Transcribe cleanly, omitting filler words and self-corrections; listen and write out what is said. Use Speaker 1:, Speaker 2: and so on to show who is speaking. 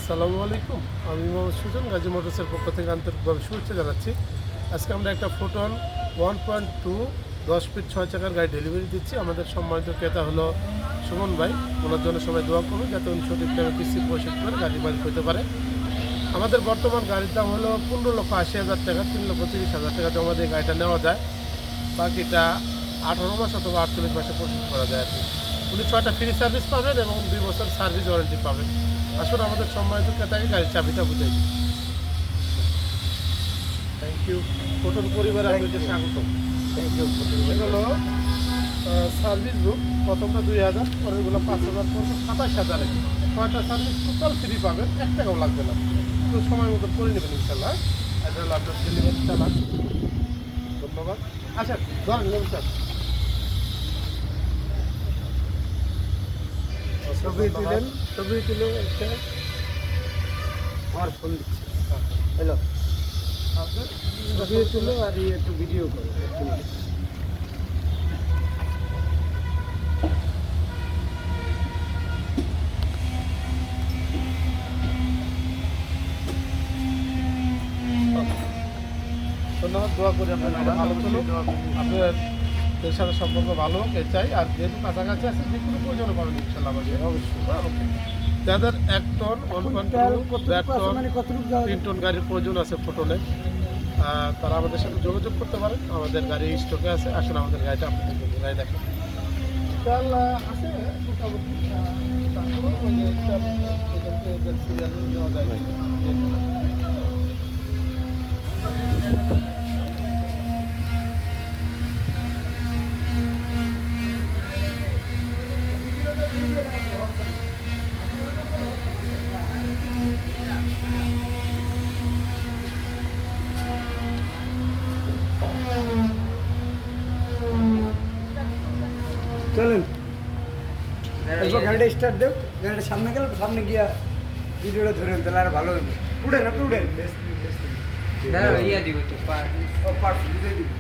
Speaker 1: আসসালামু আলাইকুম। আমি মোহাম্মদ সুজন, গাজী মোটরসের পক্ষ থেকে আন্তরিকভাবে শুভেচ্ছা জানাচ্ছি। আজকে আমরা একটা ফোটন 1.2 10 ফিট 6 চাকার গাড়ি ডেলিভারি দিচ্ছি। আমাদের সম্মানিত ক্রেতা হলো সুমন ভাই। ওনার জন্য সবাই দোয়া করবে যাতে উনি সঠিক টাইমে কিস্তি পরিশোধ করে গাড়ি মালিক হতে পারে। আমাদের বর্তমান গাড়ির দাম হলো 15,80,000 টাকা, 3,30,000 টাকা জমা দিয়ে গাড়িটা নেওয়া যায়। বাকিটা 18 মাস অথবা 48 মাসে পরিশোধ করা যায় আর কি। উনি 6টা ফ্রি সার্ভিস পাবেন এবং 2 বছর সার্ভিস ওয়ারেন্টি পাবেন। আসলে আমাদের সম্মানিত ক্রেতাকে গাড়ির চাবিটা বুঝাই দিই। Thank you. ফোটন পরিবারে আপনাদের স্বাগত।
Speaker 2: Thank you.
Speaker 1: এগুলো সার্ভিস বুক, প্রথমটা 2,000, পরেরগুলো 5,000, 27,000। 6টা সার্ভিস টোটাল ফ্রি পাবেন, 1 টাকাও লাগবে না। তো সময় মতো করে নেবেন ইনশাল্লাহ। এটা হলো আপনার ডেলিভারি চালান। ধন্যবাদ। আচ্ছা ধরেন নেবেন স্যার। ছবি তুলে একটা
Speaker 2: আমার ফোন দিচ্ছি। হ্যালো,
Speaker 1: আপনার
Speaker 2: ছবি তুলো আর একটু ভিডিও করো।
Speaker 1: ধন্যবাদ। দোয়া করি আপনার ভালো চলুক, আপনাদের সাথে সম্পর্ক ভালো হোক এ চাই। আর যেহেতু কাছাকাছি আছে, যে কোনো প্রয়োজনে পাবেন ইনশাল্লাহ আমাদের।
Speaker 2: অবশ্যই।
Speaker 1: ওকে। যাদের 1 টন, 1.2, 1.5 টন, 3 টন গাড়ির প্রয়োজন আছে ফোটনে, তারা আমাদের সাথে যোগাযোগ করতে পারেন। আমাদের গাড়ি স্টকে আছে, আসুন আমাদের গাড়িটা আপনাদের গাড়ি দেখেন। তেল আছে মোটামুটি, তারপরেও সিরিয়াল নেওয়া যায়।
Speaker 2: চলেন, একবার গাড়িটা স্টার্ট দেও। গাড়িটা সামনে গেলে সামনে গিয়া ভিডিওটা ধরেন, তাহলে আর ভালো হবে। উঠেন, আপনি উঠেন।
Speaker 3: ইয়া দিব তো
Speaker 2: ও পারফেক্ট, দিয়ে দিবি।